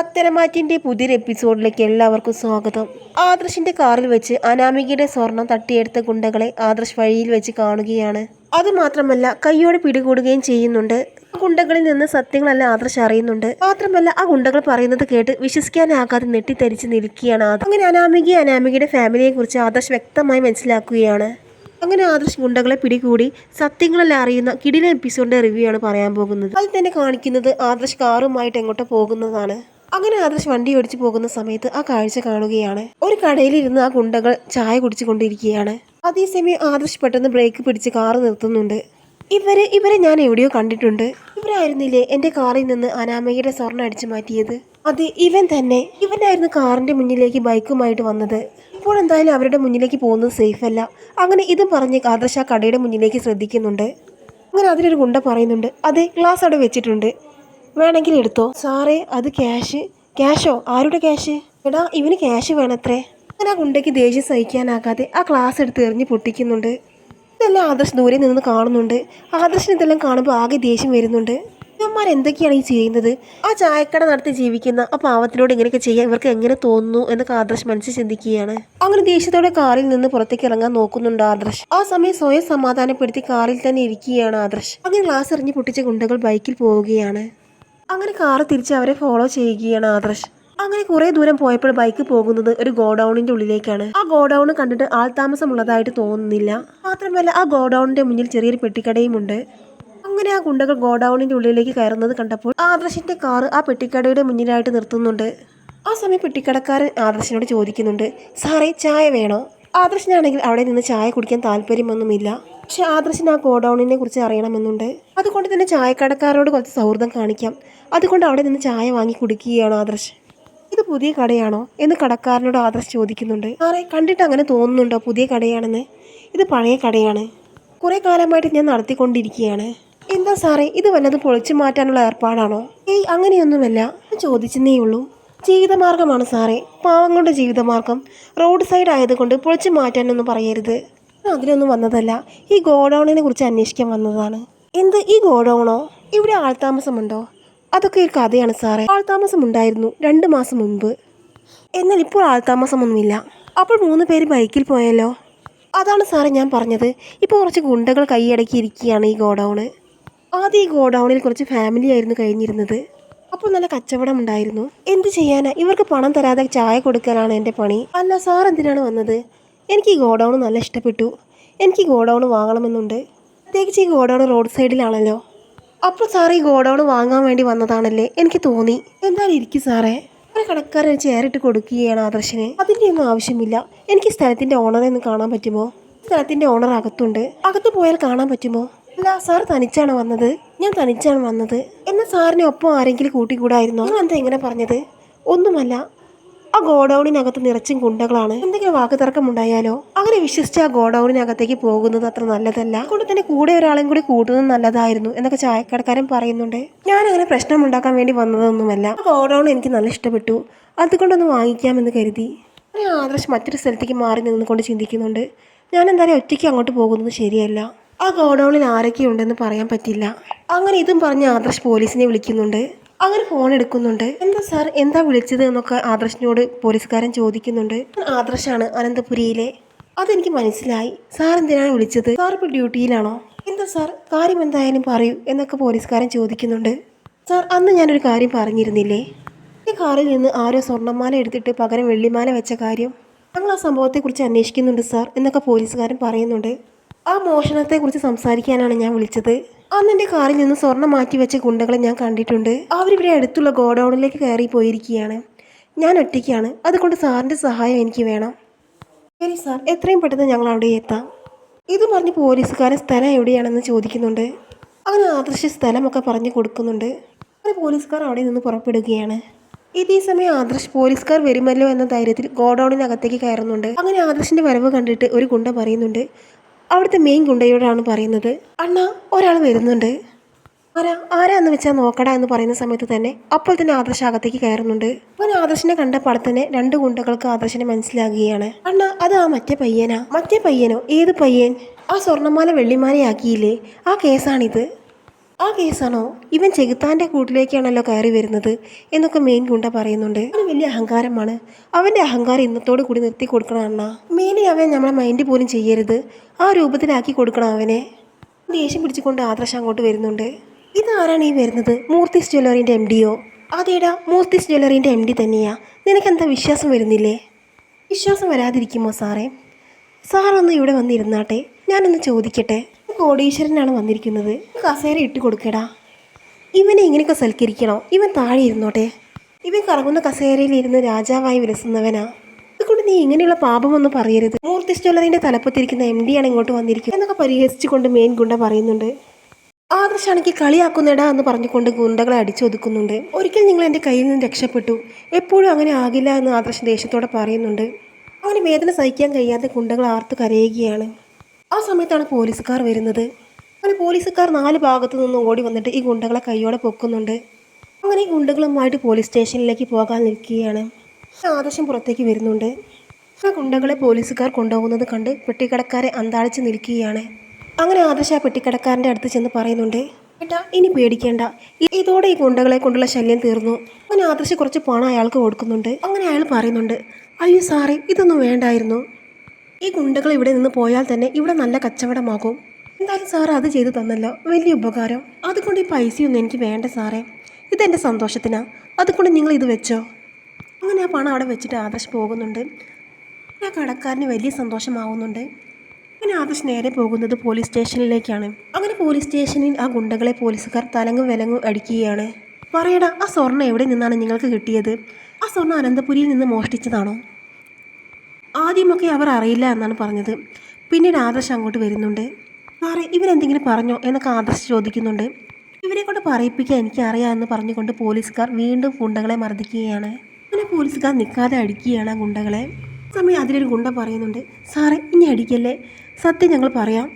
പത്തനംമാറ്റിന്റെ പുതിയൊരു എപ്പിസോഡിലേക്ക് എല്ലാവർക്കും സ്വാഗതം. ആദർശിന്റെ കാറിൽ വെച്ച് അനാമികയുടെ സ്വർണം തട്ടിയെടുത്ത ഗുണ്ടകളെ ആദർശ് വഴിയിൽ വെച്ച് കാണുകയാണ്. അതുമാത്രമല്ല കൈയോടെ പിടികൂടുകയും ചെയ്യുന്നുണ്ട്. ഗുണ്ടകളിൽ നിന്ന് സത്യങ്ങളെല്ലാം ആദർശ് അറിയുന്നുണ്ട്. മാത്രമല്ല ആ ഗുണ്ടകൾ പറയുന്നത് കേട്ട് വിശ്വസിക്കാനാകാതെ നെട്ടിത്തരിച്ച് നിൽക്കുകയാണ്. അങ്ങനെ അനാമികയുടെ ഫാമിലിയെ കുറിച്ച് ആദർശ് വ്യക്തമായി മനസ്സിലാക്കുകയാണ്. അങ്ങനെ ആദർശ് ഗുണ്ടകളെ പിടികൂടി സത്യങ്ങളെല്ലാം അറിയുന്ന കിടിലൻ എപ്പിസോഡിന്റെ റിവ്യൂ ആണ് പറയാൻ പോകുന്നത്. അതിൽ തന്നെ കാണിക്കുന്നത് ആദർശ് കാറുമായിട്ട് എങ്ങോട്ടോ പോകുന്നതാണ്. അങ്ങനെ ആദർശ് വണ്ടി ഓടിച്ചു പോകുന്ന സമയത്ത് ആ കാഴ്ച കാണുകയാണ്. ഒരു കടയിലിരുന്ന് ആ ഗുണ്ടകൾ ചായ കുടിച്ചു കൊണ്ടിരിക്കുകയാണ്. അതേസമയം ആദർശ് പെട്ടെന്ന് ബ്രേക്ക് പിടിച്ച് കാറ് നിർത്തുന്നുണ്ട്. ഇവരെ ഞാൻ എവിടെയോ കണ്ടിട്ടുണ്ട്. ഇവരായിരുന്നില്ലേ എന്റെ കാറിൽ നിന്ന് അനാമികയുടെ സ്വർണ്ണം അടിച്ചു മാറ്റിയത്? അതെ, ഇവനായിരുന്നു കാറിന്റെ മുന്നിലേക്ക് ബൈക്കുമായിട്ട് വന്നത്. ഇപ്പോൾ എന്തായാലും അവരുടെ മുന്നിലേക്ക് പോകുന്നത് സേഫ് അല്ല. അങ്ങനെ ഇതും പറഞ്ഞ് ആദർശ് ആ കടയുടെ മുന്നിലേക്ക് ശ്രദ്ധിക്കുന്നുണ്ട്. അങ്ങനെ അതിലൊരു ഗുണ്ട പറയുന്നുണ്ട്, അതെ ഗ്ലാസ് അവിടെ വെച്ചിട്ടുണ്ട്, വേണമെങ്കിൽ എടുത്തോ. സാറേ അത് ക്യാഷോ? ആരുടെ ക്യാഷ്? എടാ ഇവന് ക്യാഷ് വേണത്രേ. അങ്ങനെ ആ ഗുണ്ടയ്ക്ക് ദേഷ്യം സഹിക്കാനാകാതെ ആ ഗ്ലാസ് എടുത്ത് എറിഞ്ഞ് പൊട്ടിക്കുന്നുണ്ട്. ഇതെല്ലാം ആദർശ് ദൂരെ നിന്ന് കാണുന്നുണ്ട്. ആദർശിന് ഇതെല്ലാം കാണുമ്പോൾ ആകെ ദേഷ്യം വരുന്നുണ്ട്. ഇവന്മാർ എന്തൊക്കെയാണ് ഈ ചെയ്യുന്നത്? ആ ചായക്കട നടത്തി ജീവിക്കുന്ന ആ പാവത്തിനോട് ഇങ്ങനെയൊക്കെ ചെയ്യാൻ ഇവർക്ക് എങ്ങനെ തോന്നുന്നു എന്നൊക്കെ ആദർശ് മനസ്സിൽ ചിന്തിക്കുകയാണ്. അങ്ങനെ ദേഷ്യത്തോടെ കാറിൽ നിന്ന് പുറത്തേക്ക് ഇറങ്ങാൻ നോക്കുന്നുണ്ട് ആദർശ്. ആ സമയം സ്വയം സമാധാനപ്പെടുത്തി കാറിൽ തന്നെ ഇരിക്കുകയാണ് ആദർശ്. അങ്ങനെ ഗ്ലാസ് എറിഞ്ഞ് പൊട്ടിച്ച ഗുണ്ടകൾ ബൈക്കിൽ പോവുകയാണ്. അങ്ങനെ കാറ് തിരിച്ച് അവരെ ഫോളോ ചെയ്യുകയാണ് ആദർശ്. അങ്ങനെ കുറെ ദൂരം പോയപ്പോൾ ബൈക്ക് പോകുന്നത് ഒരു ഗോഡൌണിന്റെ ഉള്ളിലേക്കാണ്. ആ ഗോഡൌൺ കണ്ടിട്ട് ആൾതാമസമുള്ളതായിട്ട് തോന്നുന്നില്ല. മാത്രമല്ല ആ ഗോഡൌണിന്റെ മുന്നിൽ ചെറിയൊരു പെട്ടിക്കടയും ഉണ്ട്. അങ്ങനെ ആ ഗുണ്ടകൾ ഗോഡൌണിന്റെ ഉള്ളിലേക്ക് കയറുന്നത് കണ്ടപ്പോൾ ആദർശിന്റെ കാറ് ആ പെട്ടിക്കടയുടെ മുന്നിലായിട്ട് നിർത്തുന്നുണ്ട്. ആ സമയം പെട്ടിക്കടക്കാരൻ ആദർശിനോട് ചോദിക്കുന്നുണ്ട്, സാറേ ചായ വേണോ? ആദർശിനാണെങ്കിൽ അവിടെ നിന്ന് ചായ കുടിക്കാൻ താല്പര്യമൊന്നുമില്ല. പക്ഷെ ആദർശിന് ആ ഗോഡൌണിനെ കുറിച്ച് അറിയണമെന്നുണ്ട്. അതുകൊണ്ട് തന്നെ ചായക്കടക്കാരോട് കുറച്ച് സൗഹൃദം കാണിക്കാം. അതുകൊണ്ട് അവിടെ നിന്ന് ചായ വാങ്ങി കുടിക്കുകയാണ് ആദർശ്. ഇത് പുതിയ കടയാണോ എന്ന് കടക്കാരനോട് ആദർശ് ചോദിക്കുന്നുണ്ട്. സാറേ കണ്ടിട്ട് അങ്ങനെ തോന്നുന്നുണ്ടോ പുതിയ കടയാണെന്ന്? ഇത് പഴയ കടയാണ്, കുറെ കാലമായിട്ട് ഞാൻ നടത്തിക്കൊണ്ടിരിക്കുകയാണ്. എന്താ സാറേ ഇത് വല്ലതും പൊളിച്ചു മാറ്റാനുള്ള ഏർപ്പാടാണോ? ഏയ് അങ്ങനെയൊന്നുമല്ല, ചോദിച്ചെന്നേ ഉള്ളൂ. ജീവിതമാർഗമാണ് സാറേ, പാവങ്ങളുടെ ജീവിതമാർഗം. റോഡ് സൈഡ് ആയതുകൊണ്ട് പൊളിച്ചു മാറ്റാനൊന്നും പറയരുത്. അതിനൊന്നും വന്നതല്ല, ഈ ഗോഡൌണിനെ കുറിച്ച് അന്വേഷിക്കാൻ വന്നതാണ്. എന്ത് ഈ ഗോഡൌണോ? ഇവിടെ ആൾതാമസമുണ്ടോ? അതൊക്കെ ഒരു കഥയാണ് സാറേ. ആൾതാമസം ഉണ്ടായിരുന്നു 2 മാസം മുമ്പ്, എന്നാൽ ഇപ്പോൾ ആൾതാമസമൊന്നുമില്ല. അപ്പോൾ 3 പേര് ബൈക്കിൽ പോയല്ലോ. അതാണ് സാറേ ഞാൻ പറഞ്ഞത്. ഇപ്പോൾ കുറച്ച് ഗുണ്ടകൾ കൈയടക്കിയിരിക്കുകയാണ് ഈ ഗോഡൌണ്. ആദ്യം ഈ ഗോഡൌണിൽ കുറച്ച് ഫാമിലി ആയിരുന്നു കഴിഞ്ഞിരുന്നത്. അപ്പോൾ നല്ല കച്ചവടം ഉണ്ടായിരുന്നു. എന്ത് ചെയ്യാനാ, ഇവർക്ക് പണം തരാതെ ചായ കൊടുക്കലാണ് എൻ്റെ പണി. അല്ല സാർ എന്തിനാണ് വന്നത്? എനിക്ക് ഈ ഗോഡൌൺ നല്ല ഇഷ്ടപ്പെട്ടു. എനിക്ക് ഈ ഗോഡൌൺ വാങ്ങണമെന്നുണ്ട്. പ്രത്യേകിച്ച് ഈ ഗോഡൌൺ റോഡ് സൈഡിലാണല്ലോ. അപ്പോൾ സാർ ഈ ഗോഡൌൺ വാങ്ങാൻ വേണ്ടി വന്നതാണല്ലേ? എനിക്ക് തോന്നി. എന്തായാലും ഇരിക്കും സാറേ. ഒരു കടക്കാരൻ ചെയറിട്ട് കൊടുക്കുകയാണ് ആദർശിന്. അതിൻ്റെ ഒന്നും ആവശ്യമില്ല. എനിക്ക് സ്ഥലത്തിൻ്റെ ഓണറെ ഒന്ന് കാണാൻ പറ്റുമോ? സ്ഥലത്തിൻ്റെ ഓണർ അകത്തുണ്ട്, അകത്ത് പോയാൽ കാണാൻ പറ്റുമോ? അല്ല സാർ തനിച്ചാണ് വന്നത്? ഞാൻ തനിച്ചാണ് വന്നത്. എന്നാൽ സാറിനെ ഒപ്പം ആരെങ്കിലും കൂട്ടിക്കൂടായിരുന്നോ? നിങ്ങൾ എന്താ ഇങ്ങനെ പറഞ്ഞത്? ഒന്നുമല്ല, ആ ഗോഡൌണിനകത്ത് നിറച്ചും ഗുണ്ടകളാണ്. എന്തെങ്കിലും വാക്കുതർക്കം ഉണ്ടായാലോ? അങ്ങനെ വിശ്വസിച്ച് ആ ഗോഡൌണിനകത്തേക്ക് പോകുന്നത് അത്ര നല്ലതല്ല. അതുകൊണ്ട് തന്നെ കൂടെ ഒരാളെയും കൂടി കൂട്ടുന്നത് നല്ലതായിരുന്നു എന്നൊക്കെ ചായക്കടക്കാരൻ പറയുന്നുണ്ട്. ഞാൻ അങ്ങനെ പ്രശ്നം ഉണ്ടാക്കാൻ വേണ്ടി വന്നതൊന്നുമല്ല. ആ ഗോഡൌൺ എനിക്ക് നല്ല ഇഷ്ടപ്പെട്ടു, അതുകൊണ്ടൊന്ന് വാങ്ങിക്കാമെന്ന് കരുതി. അങ്ങനെ ആദർശ് മറ്റൊരു സ്ഥലത്തേക്ക് മാറി നിന്നുകൊണ്ട് ചിന്തിക്കുന്നുണ്ട്. ഞാൻ എന്തായാലും ഒറ്റയ്ക്ക് അങ്ങോട്ട് പോകുന്നത് ശരിയല്ല. ആ ഗോഡൌണിൽ ആരൊക്കെ ഉണ്ടെന്ന് പറയാൻ പറ്റില്ല. അങ്ങനെ ഇതും പറഞ്ഞ് ആദർശ് പോലീസിനെ വിളിക്കുന്നുണ്ട്. അങ്ങനെ ഫോൺ എടുക്കുന്നുണ്ട്. എന്താ സാർ, എന്താ വിളിച്ചത് എന്നൊക്കെ ആദർശിനോട് പോലീസുകാരൻ ചോദിക്കുന്നുണ്ട്. ആദർശാണ്, അനന്തപുരിയിലെ. അതെനിക്ക് മനസ്സിലായി. സാർ എന്തിനാണ് വിളിച്ചത്? സാർ ഇപ്പോൾ ഡ്യൂട്ടിയിലാണോ? എന്താ സാർ, കാര്യം എന്തായാലും പറയൂ എന്നൊക്കെ പോലീസുകാരൻ ചോദിക്കുന്നുണ്ട്. സാർ അന്ന് ഞാനൊരു കാര്യം പറഞ്ഞിരുന്നില്ലേ? ഈ കാറിൽ നിന്ന് ആരോ സ്വർണ്ണമാല എടുത്തിട്ട് പകരം വെള്ളിമാല വെച്ച കാര്യം. ഞങ്ങൾ ആ സംഭവത്തെക്കുറിച്ച് അന്വേഷിക്കുന്നുണ്ട് സാർ എന്നൊക്കെ പോലീസുകാരൻ പറയുന്നുണ്ട്. ആ മോഷണത്തെക്കുറിച്ച് സംസാരിക്കാനാണ് ഞാൻ വിളിച്ചത്. അന്ന് എൻ്റെ കാറിൽ നിന്ന് സ്വർണ്ണം മാറ്റി വെച്ച ഗുണ്ടകളെ ഞാൻ കണ്ടിട്ടുണ്ട്. അവരിവിടെ അടുത്തുള്ള ഗോഡൌണിലേക്ക് കയറി പോയിരിക്കുകയാണ്. ഞാൻ ഒറ്റയ്ക്കാണ്, അതുകൊണ്ട് സാറിൻ്റെ സഹായം എനിക്ക് വേണം. ശരി സാർ, എത്രയും പെട്ടെന്ന് ഞങ്ങൾ അവിടെ എത്താം. ഇത് പറഞ്ഞ് പോലീസുകാരൻ സ്ഥലം എവിടെയാണെന്ന് ചോദിക്കുന്നുണ്ട്. അങ്ങനെ ആദർശ സ്ഥലമൊക്കെ പറഞ്ഞു കൊടുക്കുന്നുണ്ട്. അങ്ങനെ പോലീസുകാർ അവിടെ നിന്ന് പുറപ്പെടുകയാണ്. ഇതേ സമയം ആദർശ് പോലീസുകാർ വരുമല്ലോ എന്ന ധൈര്യത്തിൽ ഗോഡൌണിനകത്തേക്ക് കയറുന്നുണ്ട്. അങ്ങനെ ആദർശിൻ്റെ വരവ് കണ്ടിട്ട് ഒരു ഗുണ്ട പറയുന്നുണ്ട്. അവിടുത്തെ മെയിൻ ഗുണ്ടയോടാണ് പറയുന്നത്, അണ്ണാ ഒരാൾ വരുന്നുണ്ട്. ആരാന്ന് വെച്ചാൽ നോക്കടാ എന്ന് പറയുന്ന സമയത്ത് തന്നെ അപ്പോൾ തന്നെ ആദർശ് അകത്തേക്ക് കയറുന്നുണ്ട്. അങ്ങനെ ആദർശിനെ കണ്ട പടത്തന്നെ 2 ഗുണ്ടകൾക്ക് ആദർശിനെ മനസ്സിലാകുകയാണ്. അണ്ണാ അത് ആ മറ്റേ പയ്യനാ. മറ്റേ പയ്യനോ? ഏത് പയ്യൻ? ആ സ്വർണ്ണമാല വെള്ളിമാലയാക്കിയില്ലേ, ആ കേസാണിത്. ആ കേസാണോ? ഇവൻ ചെകുത്താൻ്റെ കൂട്ടിലേക്കാണല്ലോ കയറി വരുന്നത് എന്നൊക്കെ മെയിൻ ഗുണ്ട പറയുന്നുണ്ട്. അവന് വലിയ അഹങ്കാരമാണ്. അവൻ്റെ അഹങ്കാരം ഇന്നത്തോടു കൂടി നിർത്തി കൊടുക്കണം അണ്ണാ. മേലെ അവൻ നമ്മളെ മൈൻഡ് പോലും ചെയ്യരുത്. ആ രൂപത്തിലാക്കി കൊടുക്കണം അവനെ. ദേഷ്യം പിടിച്ചുകൊണ്ട് ആദർശ് അങ്ങോട്ട് വരുന്നുണ്ട്. ഇതാരാണ് ഈ വരുന്നത്? മൂർത്തിസ് ജ്വല്ലറിൻ്റെ MDയോ? അതേടാ, മൂർത്തിസ് ജ്വല്ലറിൻ്റെ MD തന്നെയാ. നിനക്കെന്താ വിശ്വാസം വരുന്നില്ലേ? വിശ്വാസം വരാതിരിക്കുമോ സാറേ? സാറൊന്ന് ഇവിടെ വന്നിരുന്നാട്ടെ, ഞാനൊന്ന് ചോദിക്കട്ടെ. കോടീശ്വരനാണ് വന്നിരിക്കുന്നത്. കസേര ഇട്ട് കൊടുക്കടാ. ഇവനെ ഇങ്ങനെയൊക്കെ സൽക്കരിക്കണോ? ഇവൻ താഴെ ഇരുന്നോട്ടെ. ഇവൻ കറങ്ങുന്ന കസേരയിൽ ഇരുന്ന് രാജാവായി വിലസുന്നവനാ. അതുകൊണ്ട് നീ ഇങ്ങനെയുള്ള പാപമൊന്നും പറയരുത്. മൂർത്തിസ് ജ്വല്ലറിന്റെ തലപ്പത്തിരിക്കുന്ന MD ആണ് ഇങ്ങോട്ട് വന്നിരിക്കുന്നത് എന്നൊക്കെ പരിഹസിച്ചുകൊണ്ട് മെയിൻ ഗുണ്ട പറയുന്നുണ്ട്. ആദർശാണെങ്കിൽ കളിയാക്കുന്നടാ എന്ന് പറഞ്ഞുകൊണ്ട് ഗുണ്ടകളെ അടിച്ചൊതുക്കുന്നുണ്ട്. ഒരിക്കൽ നിങ്ങൾ എൻ്റെ കയ്യിൽ നിന്ന് രക്ഷപ്പെട്ടു, എപ്പോഴും അങ്ങനെ ആകില്ല എന്ന് ആദർശ് ദേഷ്യത്തോടെ പറയുന്നുണ്ട്. അങ്ങനെ വേദന സഹിക്കാൻ കഴിയാതെ ഗുണ്ടകൾ ആർത്ത് കരയുകയാണ്. ആ സമയത്താണ് പോലീസുകാർ വരുന്നത്. അങ്ങനെ പോലീസുകാർ 4 ഭാഗത്തു നിന്ന് ഓടി വന്നിട്ട് ഈ ഗുണ്ടകളെ കൈയോടെ പൊക്കുന്നുണ്ട്. അങ്ങനെ ഈ ഗുണ്ടകളുമായിട്ട് പോലീസ് സ്റ്റേഷനിലേക്ക് പോകാൻ നിൽക്കുകയാണ്. ആദർശം പുറത്തേക്ക് വരുന്നുണ്ട്. ആ ഗുണ്ടകളെ പോലീസുകാർ കൊണ്ടുപോകുന്നത് കണ്ട് പെട്ടിക്കടക്കാരെ അന്താളിച്ച് നിൽക്കുകയാണ്. അങ്ങനെ ആദർശ് ആ പെട്ടിക്കടക്കാരൻ്റെ അടുത്ത് ചെന്ന് പറയുന്നുണ്ട്, ഏട്ടാ ഇനി പേടിക്കേണ്ട, ഇതോടെ ഈ ഗുണ്ടകളെ കൊണ്ടുള്ള ശല്യം തീർന്നു. അങ്ങനെ ആദർശ് കുറച്ച് പണം അയാൾക്ക് കൊടുക്കുന്നുണ്ട്. അങ്ങനെ അയാൾ പറയുന്നുണ്ട്, അയ്യോ സാറേ, ഇതൊന്നും വേണ്ടായിരുന്നു. ഈ ഗുണ്ടകൾ ഇവിടെ നിന്ന് പോയാൽ തന്നെ ഇവിടെ നല്ല കച്ചവടമാകും. എന്തായാലും സാറ് അത് ചെയ്തു തന്നല്ലോ, വലിയ ഉപകാരം. അതുകൊണ്ട് ഈ പൈസയൊന്നും എനിക്ക് വേണ്ട സാറേ, ഇതെൻ്റെ സന്തോഷത്തിനാണ്. അതുകൊണ്ട് നിങ്ങൾ ഇത് വെച്ചോ. അങ്ങനെ ആ പണം അവിടെ വെച്ചിട്ട് ആദർശ് പോകുന്നുണ്ട്. ആ കടക്കാരന് വലിയ സന്തോഷമാവുന്നുണ്ട്. അങ്ങനെ ആദർശ് നേരെ പോകുന്നത് പോലീസ് സ്റ്റേഷനിലേക്കാണ്. അങ്ങനെ പോലീസ് സ്റ്റേഷനിൽ ആ ഗുണ്ടകളെ പോലീസുകാർ തലങ്ങും വിലങ്ങും അടിക്കുകയാണ്. പറയടാ, ആ സ്വർണ്ണം എവിടെ നിന്നാണ് നിങ്ങൾക്ക് കിട്ടിയത്? ആ സ്വർണ്ണം അനന്തപുരിയിൽ നിന്ന് മോഷ്ടിച്ചതാണോ? ആദ്യമൊക്കെ അവർ അറിയില്ല എന്നാണ് പറഞ്ഞത്. പിന്നീട് ആദർശ് അങ്ങോട്ട് വരുന്നുണ്ട്. സാറേ, ഇവരെന്തെങ്കിലും പറഞ്ഞോ എന്നൊക്കെ ആദർശ് ചോദിക്കുന്നുണ്ട്. ഇവരെ കൊണ്ട് പറയിപ്പിക്കാൻ എനിക്കറിയാമെന്ന് പറഞ്ഞുകൊണ്ട് പോലീസുകാർ വീണ്ടും ഗുണ്ടകളെ മർദ്ദിക്കുകയാണ്. അങ്ങനെ പോലീസുകാർ നിൽക്കാതെ അടിക്കുകയാണ് ആ ഗുണ്ടകളെ. സമയം അതിലൊരു ഗുണ്ട പറയുന്നുണ്ട്, സാറേ ഇനി അടിക്കല്ലേ, സത്യം ഞങ്ങൾ പറയാം.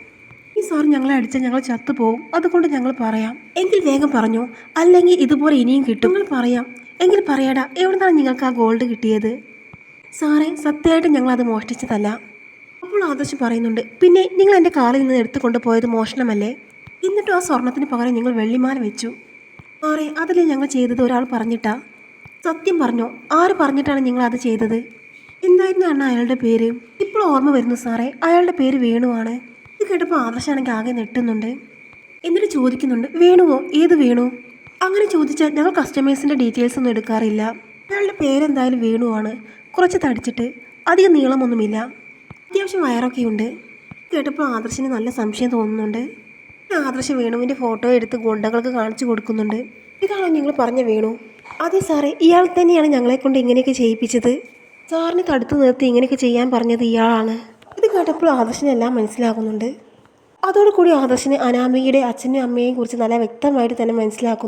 ഈ സാർ ഞങ്ങളെ അടിച്ചാൽ ഞങ്ങൾ ചത്തുപോകും, അതുകൊണ്ട് ഞങ്ങൾ പറയാം. എങ്കിൽ വേഗം പറഞ്ഞോ, അല്ലെങ്കിൽ ഇതുപോലെ ഇനിയും കിട്ടും. നിങ്ങൾ പറയാം. എങ്കിൽ പറയാടാ, എവിടുന്നാണ് നിങ്ങൾക്ക് ആ ഗോൾഡ് കിട്ടിയത്? സാറേ, സത്യമായിട്ട് ഞങ്ങളത് മോഷ്ടിച്ചതല്ല. അപ്പോൾ ആദർശ് പറയുന്നുണ്ട്, പിന്നെ നിങ്ങൾ എൻ്റെ കാറിൽ നിന്ന് എടുത്തുകൊണ്ട് പോയത് മോഷണമല്ലേ? എന്നിട്ടും ആ സ്വർണത്തിന് പകരം നിങ്ങൾ വെള്ളിമാല വെച്ചു. സാറേ, അതല്ലേ ഞങ്ങൾ ചെയ്തത്, ഒരാൾ പറഞ്ഞിട്ടാ. സത്യം പറഞ്ഞോ, ആര് പറഞ്ഞിട്ടാണ് നിങ്ങൾ അത് ചെയ്തത്? എന്തായിരുന്നു അണ്ണ അയാളുടെ പേര്? ഇപ്പോൾ ഓർമ്മ വരുന്നു സാറേ, അയാളുടെ പേര് വേണുവാണ്. ഇത് കേട്ടപ്പോൾ ആദർശാണെങ്കിൽ ആകെ നെട്ടുന്നുണ്ട്. എന്നിട്ട് ചോദിക്കുന്നുണ്ട്, വേണുവോ? ഏത് വേണു? അങ്ങനെ ചോദിച്ചാൽ ഞങ്ങൾ കസ്റ്റമേഴ്സിൻ്റെ ഡീറ്റെയിൽസ് ഒന്നും എടുക്കാറില്ല. അയാളുടെ പേരെന്തായാലും വേണുവാണ്. കുറച്ച് തടിച്ചിട്ട്, അധികം നീളമൊന്നുമില്ല, അത്യാവശ്യം വയറൊക്കെ ഉണ്ട്. കേട്ടപ്പോൾ ആദർശിന് നല്ല സംശയം തോന്നുന്നുണ്ട്. ആദർശ് വേണുവിൻ്റെ ഫോട്ടോ എടുത്ത് ഗുണ്ടകൾക്ക് കാണിച്ചു കൊടുക്കുന്നുണ്ട്. ഇതാണോ നിങ്ങൾ പറഞ്ഞ വേണു? അതെ സാറേ, ഇയാൾ തന്നെയാണ് ഞങ്ങളെ കൊണ്ട് ഇങ്ങനെയൊക്കെ ചെയ്യിപ്പിച്ചത്. സാറിനെ തടുത്തു നിർത്തി ഇങ്ങനെയൊക്കെ ചെയ്യാൻ പറഞ്ഞത് ഇയാളാണ്. ഇത് കേട്ടപ്പോൾ ആദർശിനെല്ലാം മനസ്സിലാകുന്നുണ്ട്. അതോടുകൂടി ആദർശിന് അനാമികയുടെ അച്ഛനും അമ്മയെയും കുറിച്ച് നല്ല വ്യക്തമായിട്ട് തന്നെ മനസ്സിലാക്കുന്നു.